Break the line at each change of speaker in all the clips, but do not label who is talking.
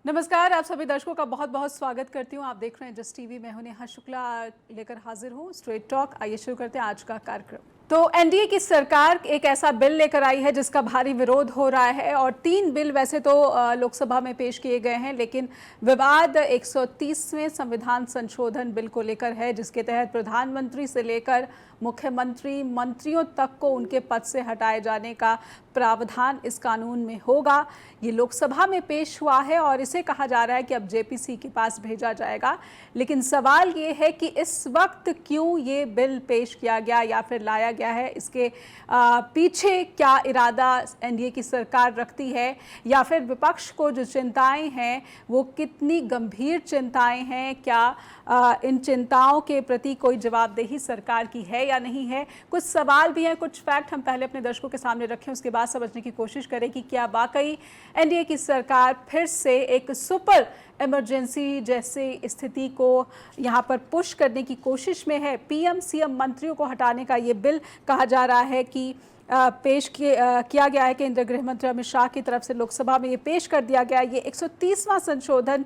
नमस्कार, आप सभी दर्शकों का बहुत बहुत स्वागत करती हूँ। आप देख रहे हैं जस्ट टीवी। मैं हूं नेहा शुक्ला लेकर हाजिर हूँ स्ट्रेट टॉक। आइए शुरू करते हैं आज का कार्यक्रम। तो एनडीए की सरकार एक ऐसा बिल लेकर आई है जिसका भारी विरोध हो रहा है और 3 बिल वैसे तो लोकसभा में पेश किए गए हैं, लेकिन विवाद 130वें संविधान संशोधन बिल को लेकर है, जिसके तहत प्रधानमंत्री से लेकर मुख्यमंत्री मंत्रियों तक को उनके पद से हटाए जाने का प्रावधान इस कानून में होगा। ये लोकसभा में पेश हुआ है और इसे कहा जा रहा है कि अब जेपीसी के पास भेजा जाएगा। लेकिन सवाल ये है कि इस वक्त क्यों ये बिल पेश किया गया या फिर लाया गया है, इसके पीछे क्या इरादा एनडीए की सरकार रखती है, या फिर विपक्ष को जो चिंताएं हैं वो कितनी गंभीर चिंताएं हैं, क्या इन चिंताओं के प्रति कोई जवाबदेही सरकार की है या नहीं है। कुछ सवाल भी हैं, कुछ फैक्ट हम पहले अपने दर्शकों के सामने रखें, उसके बाद समझने की कोशिश करें कि क्या वाकई एनडीए की सरकार फिर से एक सुपर इमरजेंसी जैसी स्थिति को यहाँ पर पुश करने की कोशिश में है। पीएम सीएम मंत्रियों को हटाने का ये बिल कहा जा रहा है कि पेश किया गया है। केंद्रीय गृह मंत्री अमित शाह की तरफ से लोकसभा में ये पेश कर दिया गया। ये 130वां संशोधन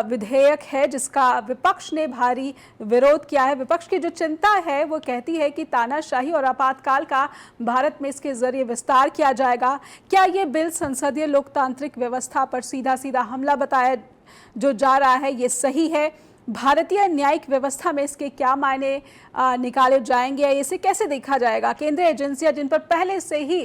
विधेयक है जिसका विपक्ष ने भारी विरोध किया है। विपक्ष की जो चिंता है वो कहती है कि तानाशाही और आपातकाल का भारत में इसके जरिए विस्तार किया जाएगा। क्या ये बिल संसदीय लोकतांत्रिक व्यवस्था पर सीधा सीधा हमला बताया जो जा रहा है, ये सही है? भारतीय न्यायिक व्यवस्था में इसके क्या मायने निकाले जाएंगे, इसे कैसे देखा जाएगा? केंद्रीय एजेंसियां जिन पर पहले से ही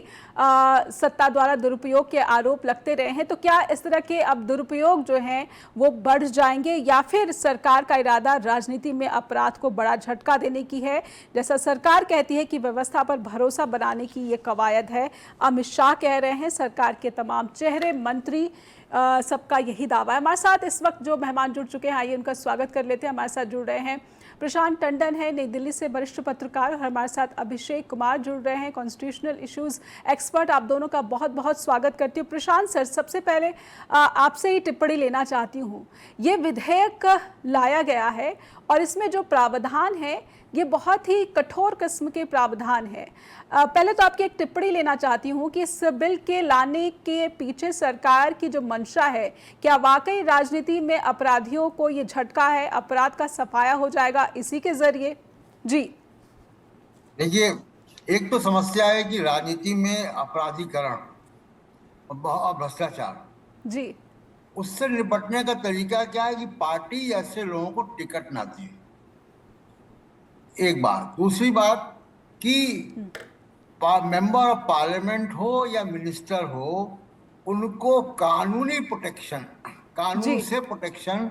सत्ता द्वारा दुरुपयोग के आरोप लगते रहे हैं, तो क्या इस तरह के अब दुरुपयोग जो हैं वो बढ़ जाएंगे, या फिर सरकार का इरादा राजनीति में अपराध को बड़ा झटका देने की है? जैसा सरकार कहती है कि व्यवस्था पर भरोसा बनाने की ये कवायद है, अमित शाह कह रहे हैं, सरकार के तमाम चेहरे, मंत्री, सबका यही दावा है। हमारे साथ इस वक्त जो मेहमान जुड़ चुके हैं, आइए उनका स्वागत कर लेते हैं। हमारे साथ जुड़ रहे हैं प्रशांत टंडन है, नई दिल्ली से वरिष्ठ पत्रकार, और हमारे साथ अभिषेक कुमार जुड़ रहे हैं, कॉन्स्टिट्यूशनल इश्यूज एक्सपर्ट। आप दोनों का बहुत बहुत स्वागत करती हूँ। प्रशांत सर, सबसे पहले आपसे ही टिप्पणी लेना चाहती हूँ। ये विधेयक लाया गया है और इसमें जो प्रावधान है ये बहुत ही कठोर किस्म के प्रावधान है। पहले तो आपकी एक टिप्पणी लेना चाहती हूँ कि इस बिल के लाने के पीछे सरकार की जो मंशा है, क्या वाकई राजनीति में अपराधियों को ये झटका है, अपराध का सफाया हो जाएगा इसी के जरिए? जी
देखिए, एक तो समस्या है कि राजनीति में अपराधीकरण और भ्रष्टाचार,
जी
उससे निपटने का तरीका क्या है कि पार्टी ऐसे लोगों को टिकट ना दे। एक बात। दूसरी बात कि मेंबर ऑफ पार्लियामेंट हो या मिनिस्टर हो, उनको कानूनी प्रोटेक्शन, कानून से प्रोटेक्शन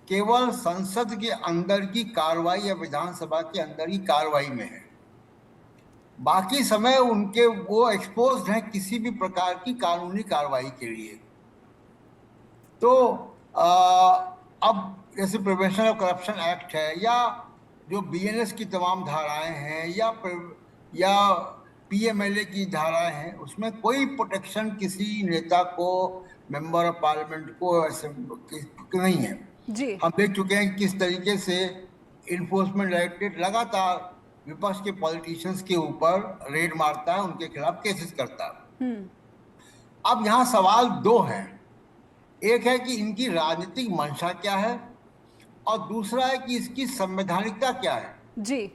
केवल संसद के अंदर की कार्रवाई या विधानसभा के अंदर की कार्रवाई में है। बाकी समय उनके वो एक्सपोज्ड हैं किसी भी प्रकार की कानूनी कार्रवाई के लिए। तो अब जैसे प्रिवेंशन ऑफ करप्शन एक्ट है, या जो बीएनएस की तमाम धाराएं हैं, या पीएमएलए की धाराएं हैं, उसमें कोई प्रोटेक्शन किसी नेता को, मेंबर ऑफ पार्लियामेंट को ऐसे नहीं है।
जी
हम देख चुके हैं किस तरीके से इन्फोर्समेंट डायरेक्टरेट लगातार विपक्ष के पॉलिटिशियंस के ऊपर रेड मारता है, उनके खिलाफ केसेस करता है। अब यहाँ सवाल दो हैं। एक है कि इनकी राजनीतिक मंशा क्या है, और दूसरा है कि इसकी संवैधानिकता क्या है।
जी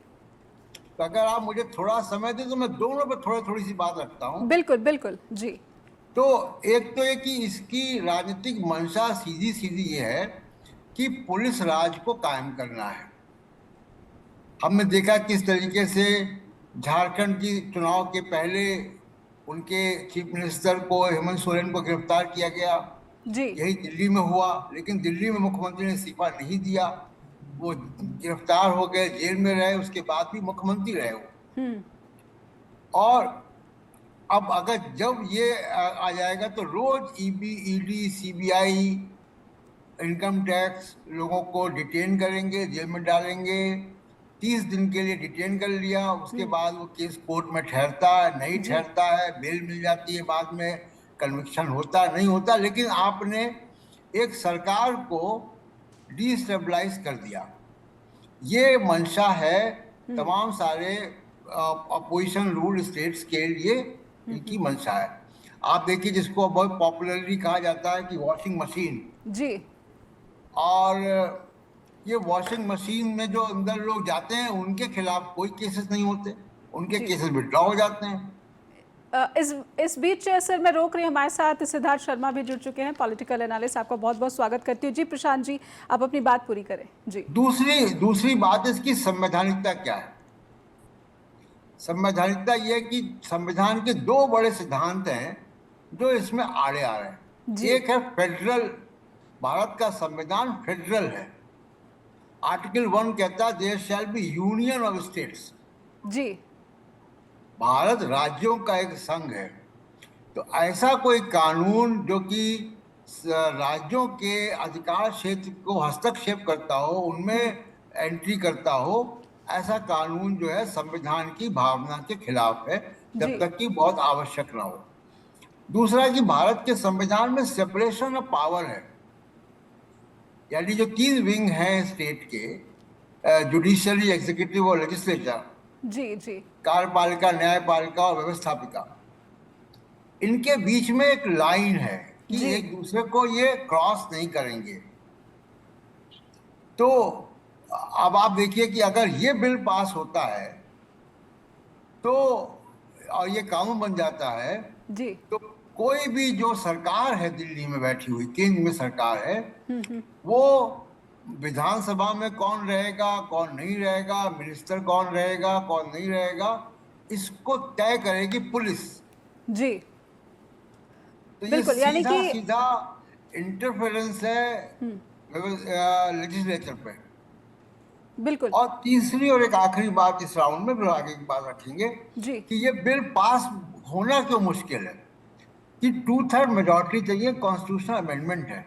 तो अगर आप मुझे थोड़ा समय दें तो मैं दोनों पे थोड़ी सी बात रखता हूँ।
बिल्कुल बिल्कुल। जी
तो एक तो ये कि इसकी राजनीतिक मंशा सीधी सीधी ये है कि पुलिस राज को कायम करना है। हमने देखा किस तरीके से झारखंड की चुनाव के पहले उनके चीफ मिनिस्टर को, हेमंत सोरेन को गिरफ्तार किया गया।
जी
यही दिल्ली में हुआ, लेकिन दिल्ली में मुख्यमंत्री ने इस्तीफा नहीं दिया। वो गिरफ्तार हो गए, जेल में रहे, उसके बाद भी मुख्यमंत्री रहे वो। और अब अगर जब ये आ जाएगा तो रोज ईडी, सीबीआई, इनकम टैक्स लोगों को डिटेन करेंगे, जेल में डालेंगे। 30 दिन के लिए डिटेन कर लिया, उसके बाद वो केस कोर्ट में ठहरता है, नहीं ठहरता है, बेल मिल जाती है, बाद में कन्विक्शन होता नहीं होता। लेकिन आपने एक सरकार को डिस्टेबलाइज कर दिया। ये मंशा है तमाम सारे अपोजिशन रूल स्टेट्स के लिए, इनकी मंशा है। आप देखिए, जिसको बहुत पॉपुलरली कहा जाता है कि वॉशिंग मशीन,
जी
और ये वॉशिंग मशीन में जो अंदर लोग जाते हैं उनके खिलाफ कोई केसेस नहीं होते, उनके
जी।
केसेस विड्रॉ हो जाते हैं।
इस बीच सर मैं रोक रही हूँ, हमारे साथ सिद्धार्थ शर्मा भी जुड़ चुके हैं, पॉलिटिकल एनालिस्ट। आपका बहुत बहुत स्वागत करती हूँ। जी प्रशांत जी, आप अपनी बात पूरी करें। जी
दूसरी बात इसकी संवैधानिकता क्या है। संवैधानिकता ये है कि संविधान के दो बड़े सिद्धांत हैं जो इसमें आड़े आ रहे हैं।
जी
एक है फेडरल, भारत का संविधान फेडरल है। आर्टिकल 1 कहता है there shall be union of states.
जी
भारत राज्यों का एक संघ है। तो ऐसा कोई कानून जो कि राज्यों के अधिकार क्षेत्र को हस्तक्षेप करता हो, उनमें एंट्री करता हो, ऐसा कानून जो है संविधान की भावना के खिलाफ है,
जी
जब तक कि बहुत आवश्यक ना हो। दूसरा कि भारत के संविधान में सेपरेशन ऑफ पावर है, यानी जो तीन विंग हैं स्टेट के, जुडिशरी, एग्जीक्यूटिव और लेजिस्लेचर,
जी जी
कार्यपालिका, न्यायपालिका और व्यवस्थापिका, इनके बीच में एक लाइन है कि
जी
एक दूसरे को ये क्रॉस नहीं करेंगे। तो अब आप देखिए कि अगर ये बिल पास होता है तो, और ये कानून बन जाता है,
जी
तो कोई भी जो सरकार है दिल्ली में बैठी हुई, केंद्र में सरकार है, वो विधानसभा में कौन रहेगा, कौन नहीं रहेगा, मिनिस्टर कौन रहेगा, कौन नहीं रहेगा, इसको तय करेगी पुलिस।
जी
तो ये
बिल्कुल, यानी
सीधा
कि
सीधा इंटरफेरेंस है लेजिस्लेचर पे।
बिल्कुल
और तीसरी और एक आखिरी बात इस राउंड में, फिर आगे की बात रखेंगे,
जी
कि ये बिल पास होना क्यों मुश्किल है, कि 2/3 मेजॉरिटी चाहिए, कॉन्स्टिट्यूशनल अमेंडमेंट है,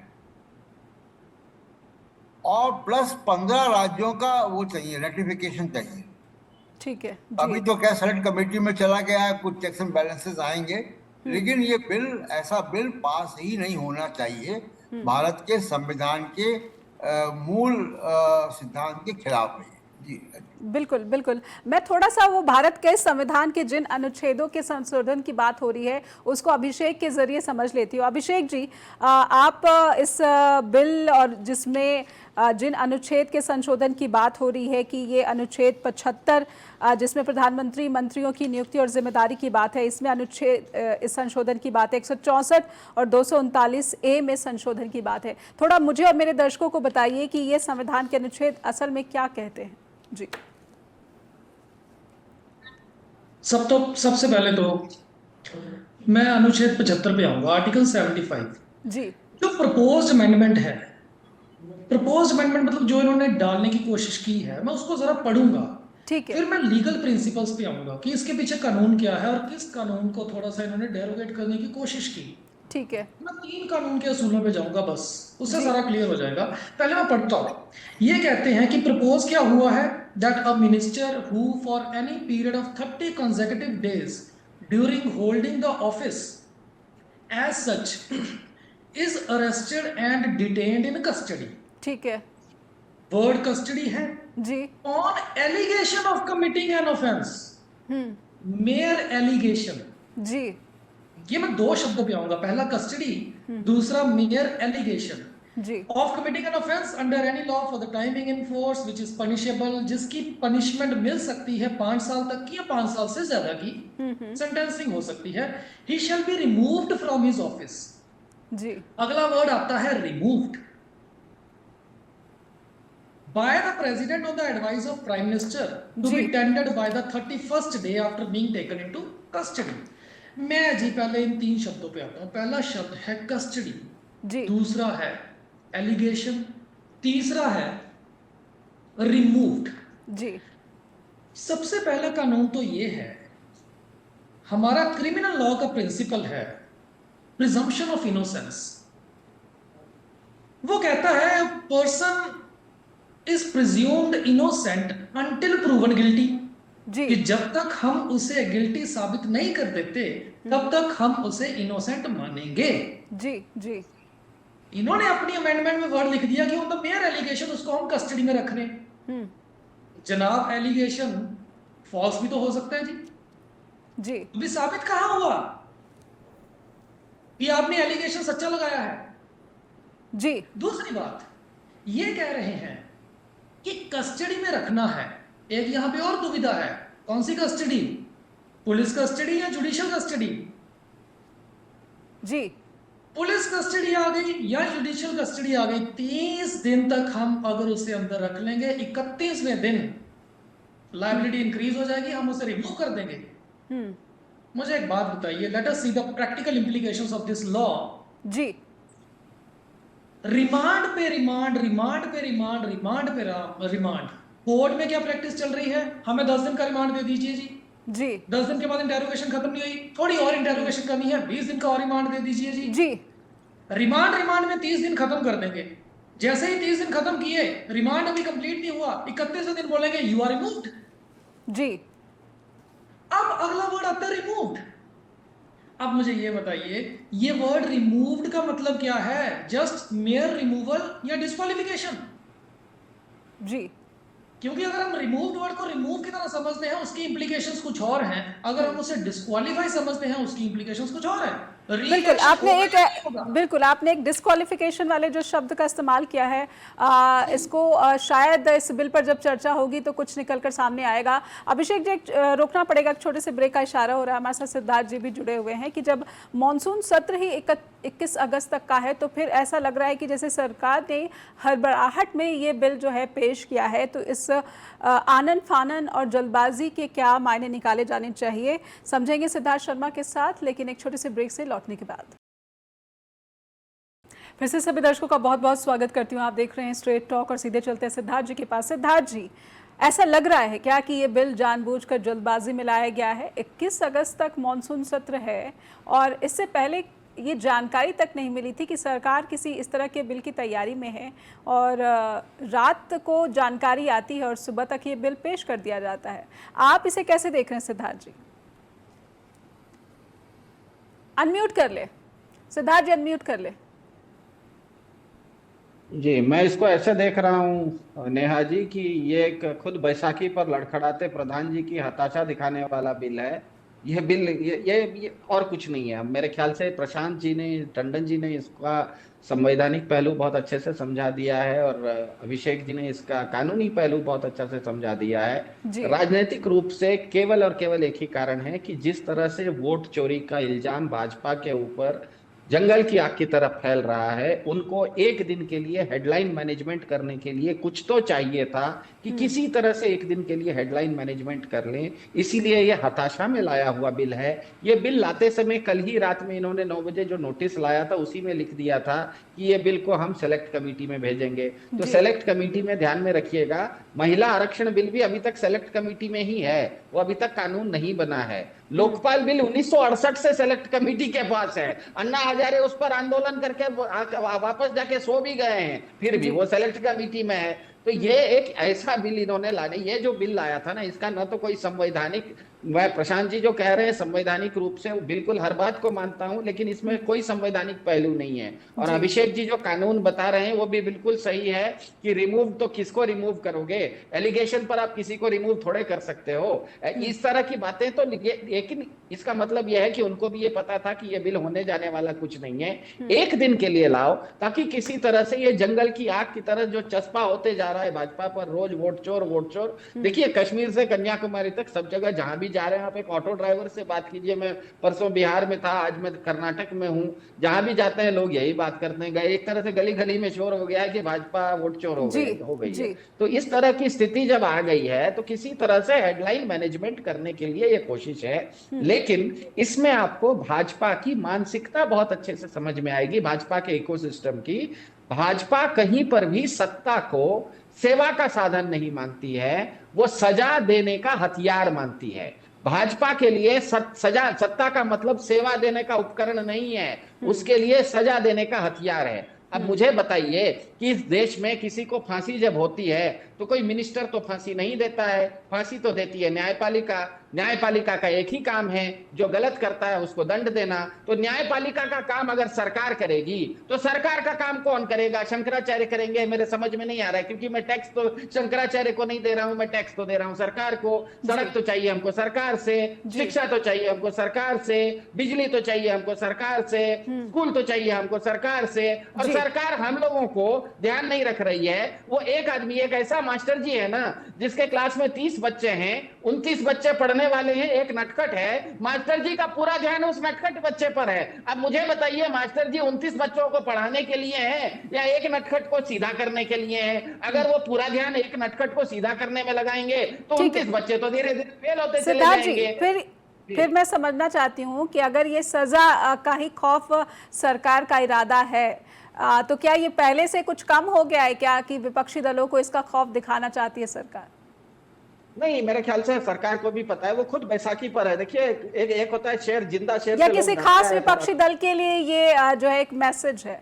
और प्लस 15 राज्यों का वो चाहिए, रेटिफिकेशन चाहिए।
ठीक है।
अभी
जी
तो क्या सेनेट कमेटी में चला गया है, कुछ चेक्स एंड बैलेंसेस आएंगे, लेकिन ये बिल, ऐसा बिल पास ही नहीं होना चाहिए, भारत के संविधान के मूल सिद्धांत के खिलाफ है। जी
बिल्कुल बिल्कुल, मैं थोड़ा सा वो भारत के संविधान के जिन अनुच्छेदों के संशोधन की बात हो रही है उसको अभिषेक के जरिए समझ लेती हूँ। अभिषेक जी, आप इस बिल और जिसमें जिन अनुच्छेद के संशोधन की बात हो रही है कि ये अनुच्छेद 75 जिसमें प्रधानमंत्री मंत्रियों की नियुक्ति और जिम्मेदारी की बात है, इसमें अनुच्छेद इस संशोधन की बात है 164 और 239A में संशोधन की बात है। थोड़ा मुझे और मेरे दर्शकों को बताइए कि ये संविधान के अनुच्छेद असल में क्या कहते हैं। जी
सबसे पहले तो मैं अनुच्छेद 75 पे आऊंगा, आर्टिकल 75।
जी
जो प्रपोज्ड अमेंडमेंट है, प्रपोज्ड अमेंडमेंट मतलब जो इन्होंने डालने की कोशिश की है, मैं उसको जरा पढ़ूंगा,
ठीक है।
फिर मैं लीगल प्रिंसिपल्स पे आऊंगा कि इसके पीछे कानून क्या है और किस कानून को थोड़ा सा इन्होंने डेरोगेट करने की कोशिश की।
ठीक है।
मैं 3 कानून के असूलों पे जाऊंगा, बस उससे
जी
सारा क्लियर हो जाएगा। पहले मैं पढ़ता हूं। ये कहते हैं कि प्रपोज क्या हुआ है, that a minister who for any period of 30 consecutive days during holding the office as such is arrested and detained in custody।
ठीक है।
वर्ड कस्टडी है।
जी
on allegation of committing an offence, mere allegation.
जी
ये मैं 2 शब्दों पे आऊंगा, पहला कस्टडी, दूसरा मेयर एलिगेशन।
जी
of committing an offence under any law for the timing in force which is punishable, जिसकी पनिशमेंट मिल सकती है 5 साल तक की या 5 साल से ज्यादा की सेंटेंसिंग हो सकती है। He shall be removed from his office.
जी
अगला वर्ड आता है removed. by the president on the advice of prime minister to
जी
be tendered by the 31st day after being taken into custody। मैं जी पहले इन 3 शब्दों पे आता हूं। पहला शब्द है कस्टडी,
जी
दूसरा है एलिगेशन, तीसरा है रिमूव्ड।
जी
सबसे पहला कानून तो ये है, हमारा क्रिमिनल लॉ का प्रिंसिपल है प्रिजम्पशन ऑफ इनोसेंस। वो कहता है person is presumed innocent until proven guilty,
जी
कि जब तक हम उसे गिल्टी साबित नहीं कर देते तब तक हम उसे इनोसेंट मानेंगे।
जी जी
इन्होंने अपनी अमेंडमेंट में वर्ड लिख दिया कि ऑन द मेयर एलिगेशन उसको हम कस्टडी में रख रहे हैं। जनाब एलिगेशन फॉल्स भी तो हो सकता है जी,
जी
तो भी साबित कहां हुआ कि आपने एलिगेशन सच्चा लगाया है?
जी
दूसरी बात, ये कह रहे हैं कि कस्टडी में रखना है। एक यहां पे और दुविधा है, कौन सी कस्टडी, पुलिस कस्टडी या जुडिशियल कस्टडी?
जी
पुलिस कस्टडी आ गई या जुडिशियल कस्टडी आ गई, 30 दिन तक हम अगर उसे अंदर रख लेंगे, 31वें दिन लायबिलिटी इंक्रीज हो जाएगी, हम उसे रिमूव कर देंगे। मुझे एक बात बताइए, let us see the practical implications of this law.
जी
रिमांड पे रिमांड, रिमांड पे रिमांड, रिमांड पे रिमांड, कोर्ट में क्या प्रैक्टिस चल रही है, हमें 10 दिन का रिमांड दे दीजिए जी,
जी
10 दिन के बाद इंटेरोगेशन खत्म नहीं हुई, थोड़ी और इंटेरोगेशन करनी है, 20 दिन का और रिमांड दे दीजिए जी।
जी
रिमांड में 30 दिन खत्म कर देंगे। जैसे ही 30 दिन खत्म किए, रिमांड अभी कंप्लीट नहीं हुआ, 31वें दिन बोलेंगे यू आर रिमूव्ड।
जी
अब अगला वर्ड आता है रिमूव्ड। अब मुझे ये बताइए, ये वर्ड रिमूव्ड का मतलब क्या है, जस्ट मेयर रिमूवल या डिस्क्वालिफिकेशन?
जी
क्योंकि अगर हम रिमूव्ड वर्ड को रिमूव की तरह समझते हैं, उसकी इंप्लीकेशंस कुछ और हैं, अगर हम उसे डिस्क्वालीफाई समझते हैं, उसकी इंप्लीकेशंस कुछ और है।
बिल्कुल आपने एक डिस्क्वालिफिकेशन वाले जो शब्द का इस्तेमाल किया है, इसको शायद इस बिल पर जब चर्चा होगी तो कुछ निकल कर सामने आएगा। अभिषेक जी, रोकना पड़ेगा, एक छोटे से ब्रेक का इशारा हो रहा है। हमारे साथ सिद्धार्थ जी भी जुड़े हुए हैं कि जब मॉनसून सत्र ही 21 अगस्त तक का है, तो फिर ऐसा लग रहा है कि जैसे सरकार ने हड़बड़ाहट में ये बिल जो है पेश किया है, तो इस आनन फानन और जल्दबाजी के क्या मायने निकाले जाने चाहिए, समझेंगे सिद्धार्थ शर्मा के साथ, लेकिन एक छोटे से ब्रेक से लौटने के बाद। फिर से सभी दर्शकों का बहुत बहुत स्वागत करती हूँ। आप देख रहे हैं स्ट्रेट टॉक और सीधे चलते हैं सिद्धार्थ जी के पास। सिद्धार्थ जी, ऐसा लग रहा है क्या कि ये बिल जानबूझकर जल्दबाजी में लाया गया है? 21 अगस्त तक मॉनसून सत्र है और इससे पहले ये जानकारी तक नहीं मिली थी कि सरकार किसी इस तरह के बिल की तैयारी में है, और रात को जानकारी आती है और सुबह तक ये बिल पेश कर दिया जाता है। आप इसे कैसे देख रहे हैं सिद्धार्थ जी? अनम्यूट कर ले सिद्धार्थ जी, अनम्यूट कर ले।
जी, मैं इसको ऐसे देख रहा हूँ नेहा जी कि ये एक खुद बैसाखी पर लड़खड़ाते प्रधान जी की हताशा दिखाने वाला बिल है। यह बिल ये और कुछ नहीं है। मेरे ख्याल से प्रशांत जी ने, टंडन जी ने इसका संवैधानिक पहलू बहुत अच्छे से समझा दिया है और अभिषेक जी ने इसका कानूनी पहलू बहुत अच्छा से समझा दिया है। राजनीतिक रूप से केवल और केवल एक ही कारण है कि जिस तरह से वोट चोरी का इल्जाम भाजपा के ऊपर जंगल की आग की तरफ फैल रहा है, उनको एक दिन के लिए हेडलाइन मैनेजमेंट करने के लिए कुछ तो चाहिए था कि किसी तरह से एक दिन के लिए हेडलाइन मैनेजमेंट कर लें। इसीलिए ये हताशा में लाया हुआ बिल है। ये बिल लाते समय कल ही रात में इन्होंने 9 बजे जो नोटिस लाया था उसी में लिख दिया था कि ये बिल को हम सेलेक्ट कमेटी में भेजेंगे। तो सेलेक्ट कमेटी में ध्यान में रखिएगा, महिला आरक्षण बिल भी अभी तक सेलेक्ट कमेटी में ही है, वो अभी तक कानून नहीं बना है। लोकपाल बिल 1968 से सेलेक्ट कमेटी के पास है। अन्ना हजारे उस पर आंदोलन करके वापस जाके सो भी गए हैं, फिर भी वो सेलेक्ट कमेटी में है। तो ये एक ऐसा बिल इन्होंने लाने, ये जो बिल लाया था ना, इसका न तो कोई संवैधानिक, मैं प्रशांत जी जो कह रहे हैं संवैधानिक रूप से बिल्कुल हर बात को मानता हूं, लेकिन इसमें कोई संवैधानिक पहलू नहीं है। और अभिषेक जी जो कानून बता रहे हैं वो भी बिल्कुल सही है कि रिमूव तो किसको रिमूव करोगे, एलिगेशन पर आप किसी को रिमूव थोड़े कर सकते हो, इस तरह की बातें। तो लेकिन इसका मतलब यह है कि उनको भी ये पता था कि ये बिल होने जाने वाला कुछ नहीं है। एक दिन के लिए लाओ ताकि किसी तरह से ये जंगल की आग की तरह जो चस्पा होते जा रहा है भाजपा पर, रोज वोट चोर वोट चोर। देखिए कश्मीर से कन्याकुमारी तक सब जगह जहां भी जा रहे हैं, आप एक ऑटो ड्राइवर से बात कीजिए, मैं परसों बिहार में था, आज मैं कर्नाटक में हूं, जहां भी जाते हैं लोग यही बात करते हैं, एक तरह से गली गली में शोर हो गया है कि भाजपा वोट चोर हो गई है। तो इस तरह की स्थिति जब आ गई है तो किसी तरह से हेडलाइन मैनेजमेंट करने के लिए ये कोशिश है। लेकिन इसमें आपको भाजपा की मानसिकता बहुत अच्छे से समझ में आएगी, भाजपा के इकोसिस्टम की। भाजपा कहीं पर भी सत्ता को सेवा का साधन नहीं मानती है, वो सजा देने का हथियार मानती है। भाजपा के लिए सत्ता का मतलब सेवा देने का उपकरण नहीं है, उसके लिए सजा देने का हथियार है। अब मुझे बताइए कि इस देश में किसी को फांसी जब होती है तो कोई मिनिस्टर तो फांसी नहीं देता है, फांसी तो देती है न्यायपालिका। न्यायपालिका का एक ही काम है, जो गलत करता है उसको दंड देना। तो न्यायपालिका का काम अगर सरकार करेगी तो सरकार का काम कौन करेगा? शंकराचार्य करेंगे? मेरे समझ में नहीं आ रहा है, क्योंकि मैं टैक्स तो शंकराचार्य को नहीं दे रहा हूं, मैं टैक्स तो दे रहा हूं सरकार को। सड़क तो चाहिए हमको सरकार से, शिक्षा तो चाहिए हमको सरकार से, बिजली तो चाहिए हमको सरकार से, स्कूल तो चाहिए हमको सरकार से, और सरकार हम लोगों को ध्यान नहीं रख रही है। वो एक आदमी, एक ऐसा मास्टर जी है ना, जिसके क्लास में 30 बच्चे हैं, 29 बच्चे पढ़ने वाले हैं, एक नटखट है, मास्टर जी का पूरा ध्यान उस नटखट बच्चे पर है। अब मुझे बताइए, मास्टर जी 29 बच्चों को पढ़ाने के लिए है या एक नटखट को सीधा करने के लिए है? अगर वो पूरा ध्यान एक नटखट को सीधा करने में लगाएंगे तो 29 बच्चे तो धीरे धीरे फेल होते चले जाएंगे।
फिर मैं समझना चाहती हूँ कि अगर ये सजा का ही खौफ सरकार का इरादा है, तो क्या ये पहले से कुछ कम हो गया है क्या, कि विपक्षी दलों को इसका खौफ दिखाना चाहती है सरकार?
नहीं, मेरे ख्याल से सरकार को भी पता है, वो खुद बैसाखी पर है। देखिए, एक होता है शेर, जिंदा शेर
या किसी खास विपक्षी दल के लिए ये जो है एक मैसेज है?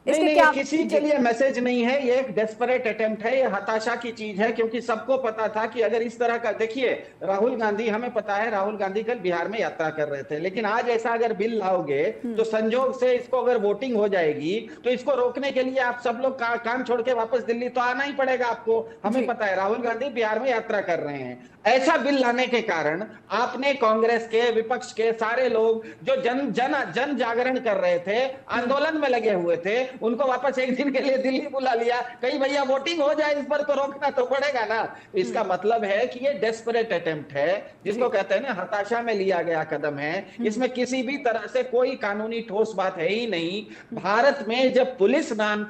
नहीं, किसी के लिए मैसेज नहीं है, ये एक डेस्परेट अटेम्प्ट है, ये हताशा की चीज है, क्योंकि सबको पता था कि अगर इस तरह का, देखिए राहुल गांधी, हमें पता है राहुल गांधी कल बिहार में यात्रा कर रहे थे, लेकिन आज ऐसा अगर बिल लाओगे तो संजोग से इसको अगर वोटिंग हो जाएगी तो इसको रोकने के लिए आप सब लोग काम छोड़ के वापस दिल्ली तो आना ही पड़ेगा आपको। हमें पता है राहुल गांधी बिहार में यात्रा कर रहे हैं। ऐसा बिल लाने के कारण आपने कांग्रेस के, विपक्ष के सारे लोग जो जन जागरण कर रहे थे, आंदोलन में लगे हुए थे, उनको वापस एक दिन के लिए दिल्ली बुला लिया, कहीं भैया वोटिंग हो जाए इस पर, तो रोकना तो पड़ेगा ना। इसका मतलब है कि ये डेस्परेट अटेम्प्ट है, जिसको कहते हैं ना हताशा में लिया गया कदम है। इसमें किसी भी तरह से कोई कानूनी ठोस बात है ही नहीं। भारत में जब पुलिस नाम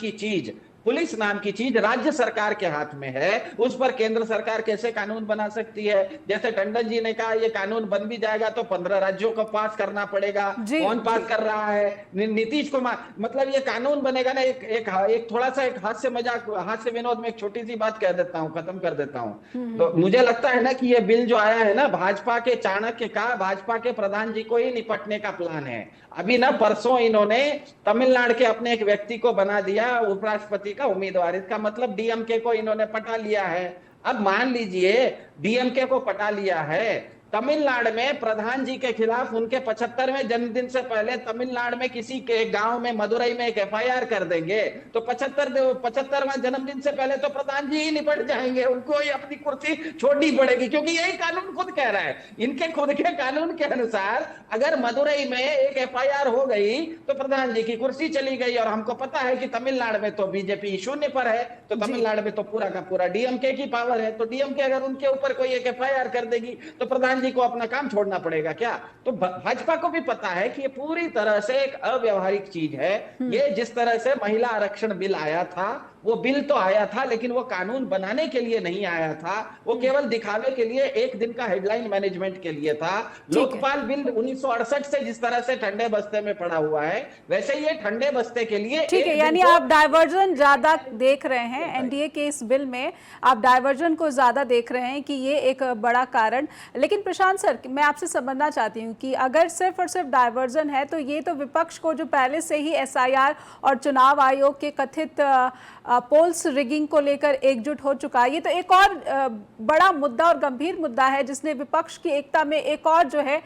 की चीज राज्य सरकार के हाथ में है, उस पर केंद्र सरकार कैसे कानून बना सकती है? जैसे टंडन जी ने कहा, ये कानून बन भी जाएगा तो 15 राज्यों को पास करना पड़ेगा। कौन पास कर रहा है? नीतीश कुमार। मतलब ये कानून बनेगा ना, एक थोड़ा सा एक हास्य विनोद में एक छोटी सी बात कह देता हूं, खत्म कर देता हूं। तो मुझे लगता है ना कि ये बिल जो आया है ना, भाजपा के चाणक्य का, भाजपा के प्रधान जी को ही निपटने का प्लान है। अभी ना परसों इन्होंने तमिलनाडु के अपने एक व्यक्ति को बना दिया उपराष्ट्रपति का उम्मीदवार। इसका मतलब डीएमके को इन्होंने पटा लिया है। अब मान लीजिए डीएमके को पटा लिया है, तमिलनाडु में प्रधान जी के खिलाफ उनके 75वें जन्मदिन से पहले तमिलनाडु में किसी के गांव में, मदुरई में एक एफआईआर कर देंगे तो 75वां जन्मदिन से पहले तो प्रधान जी ही निपट जाएंगे, उनको ही अपनी कुर्सी छोड़नी पड़ेगी, क्योंकि यही कानून खुद कह रहा है। इनके खुद के कानून के अनुसार अगर मदुरई में एक एफआईआर हो गई तो प्रधान जी की कुर्सी चली गई। और हमको पता है कि तमिलनाडु में तो बीजेपी शून्य पर है, तो तमिलनाडु में तो पूरा का पूरा डीएमके की पावर है। तो डीएमके अगर उनके ऊपर कोई एक एफआईआर कर देगी तो प्रधान जी को अपना काम छोड़ना पड़ेगा क्या? तो भाजपा को भी पता है कि ये पूरी तरह से एक अव्यवहारिक चीज है। ये जिस तरह से महिला आरक्षण बिल आया था, वो बिल तो आया था लेकिन वो कानून बनाने के लिए नहीं आया था, वो केवल दिखावे के लिए, एक दिन का हेडलाइन मैनेजमेंट के लिए था। लोकपाल बिल 1968 से जिस तरह से ठंडे बस्ते में पड़ा हुआ है, वैसे ये ठंडे बस्ते के लिए,
ठीक है। यानी आप डाइवर्जन ज्यादा देख रहे हैं एनडीए के इस बिल में, आप डाइवर्जन को ज्यादा देख रहे हैं कि ये एक बड़ा कारण। लेकिन प्रशांत सर, मैं आपसे समझना चाहती हूँ कि अगर सिर्फ और सिर्फ डाइवर्जन है तो ये तो विपक्ष को, जो पहले से ही एसआईआर और चुनाव आयोग के कथित पोल्स रिगिंग को लेकर एकजुट हो चुका है, ये तो एक और बड़ा मुद्दा और गंभीर मुद्दा है जिसने विपक्ष की एकता में एक और जो है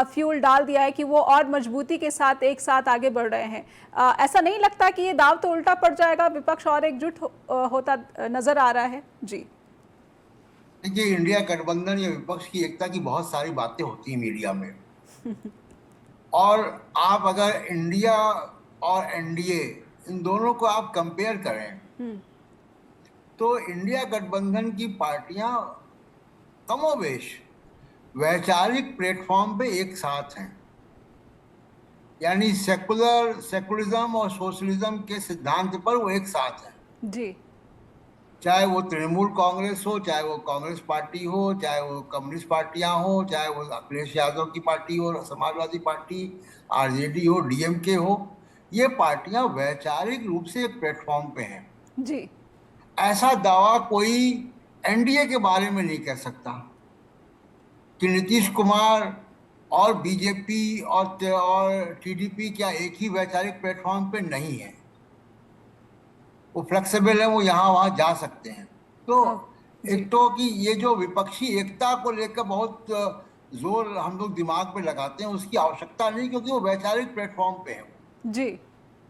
फ्यूल डाल दिया है कि वो और मजबूती के साथ एक साथ आगे बढ़ रहे हैं। ऐसा नहीं लगता कि ये दाव तो उल्टा पड़ जाएगा, विपक्ष और एकजुट होता नजर आ रहा है? जी
देखिए, इंडिया गठबंधन या विपक्ष की एकता की बहुत सारी बातें होती हैं मीडिया में और आप अगर इंडिया और एनडीए इन दोनों को आप कंपेयर करें तो इंडिया गठबंधन की पार्टियां कमोबेश वैचारिक प्लेटफॉर्म पे एक साथ हैं। यानी सेकुलरिज्म और सोशलिज्म के सिद्धांत पर वो एक साथ हैं जी। चाहे वो तृणमूल कांग्रेस हो, चाहे वो कांग्रेस पार्टी हो, चाहे वो कम्युनिस्ट पार्टियां हो, चाहे वो अखिलेश यादव की पार्टी हो, समाजवादी पार्टी, आरजेडी हो, डीएमके हो, ये पार्टियां वैचारिक रूप से एक प्लेटफॉर्म पे हैं जी। ऐसा दावा कोई एनडीए के बारे में नहीं कर सकता कि नीतीश कुमार और बीजेपी और टीडीपी क्या एक ही वैचारिक प्लेटफॉर्म पे नहीं है। वो फ्लेक्सिबल है, वो यहाँ वहाँ जा सकते हैं। तो एक तो कि ये जो विपक्षी एकता को लेकर बहुत जोर हम लोग दिमाग पे लगाते हैं, उसकी आवश्यकता नहीं, क्योंकि वो वैचारिक प्लेटफॉर्म पे है
जी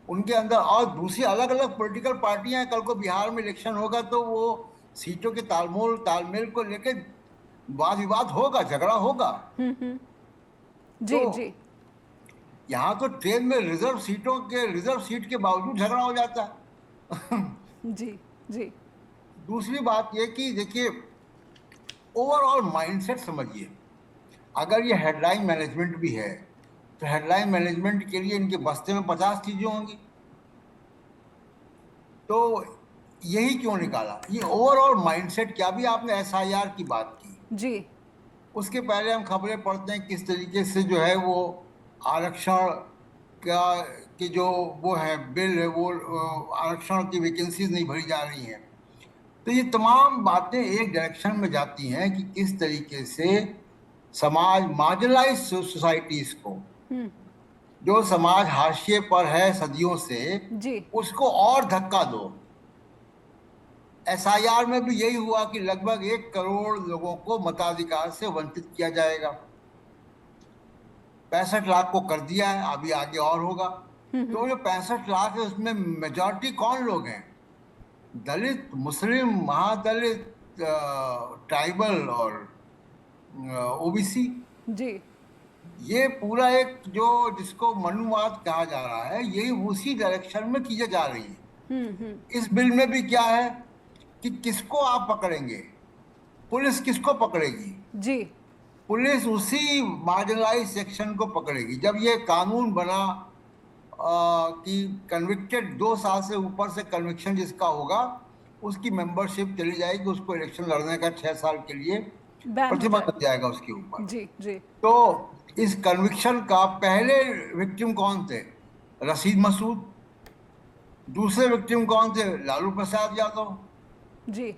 उनके अंदर। और दूसरी अलग अलग पॉलिटिकल पार्टियां, कल को बिहार में इलेक्शन होगा तो वो सीटों के तालमेल को लेकर वाद विवाद होगा, झगड़ा होगा।
जी
तो
जी
यहाँ तो ट्रेन में रिजर्व सीट के बावजूद झगड़ा हो जाता है।
जी जी
दूसरी बात ये कि देखिए, ओवरऑल माइंडसेट समझिए। अगर ये हेडलाइन मैनेजमेंट भी है तो हेडलाइन मैनेजमेंट के लिए इनके बस्ते में 50 चीजें होंगी, तो यही क्यों निकाला? ये ओवरऑल माइंडसेट क्या? भी आपने एसआईआर की बात की,
जी
उसके पहले हम खबरें पढ़ते हैं किस तरीके से जो है वो आरक्षण का कि जो वो है बिल है, वो आरक्षण की वैकेंसीज नहीं भरी जा रही हैं। तो ये तमाम बातें एक डायरेक्शन में जाती हैं कि किस तरीके से समाज, मार्जिनलाइज सोसाइटीज को, जो समाज हाशिए पर है सदियों से,
जी
उसको और धक्का दो। एसआईआर में भी यही हुआ कि लगभग 1 करोड़ लोगों को मताधिकार से वंचित किया जाएगा। 65 लाख को कर दिया है, अभी आगे और होगा। तो जो 65 लाख है उसमें मेजॉरिटी कौन लोग हैं? दलित, मुस्लिम, महादलित, ट्राइबल और ओबीसी।
जी
ये पूरा एक जो जिसको मनुवाद कहा जा रहा है, यही उसी डायरेक्शन में चीजें जा रही है। इस बिल में भी क्या है कि किसको आप पकड़ेंगे, पुलिस किसको पकड़ेगी?
जी
पुलिस उसी मार्जिनलाइज सेक्शन को पकड़ेगी। जब ये कानून बना कि कन्विक्टेड 2 साल से ऊपर से कन्विक्शन जिसका होगा उसकी मेंबरशिप चली जाएगी, उसको इलेक्शन लड़ने का 6 साल के लिए
बैन हो
प्रतिबंध
जाए।
लग जाएगा उसके ऊपर।
जी जी
तो इस कन्विक्शन का पहले विक्टिम कौन थे? रशीद मसूद। दूसरे विक्टिम कौन थे? लालू प्रसाद यादव।
जी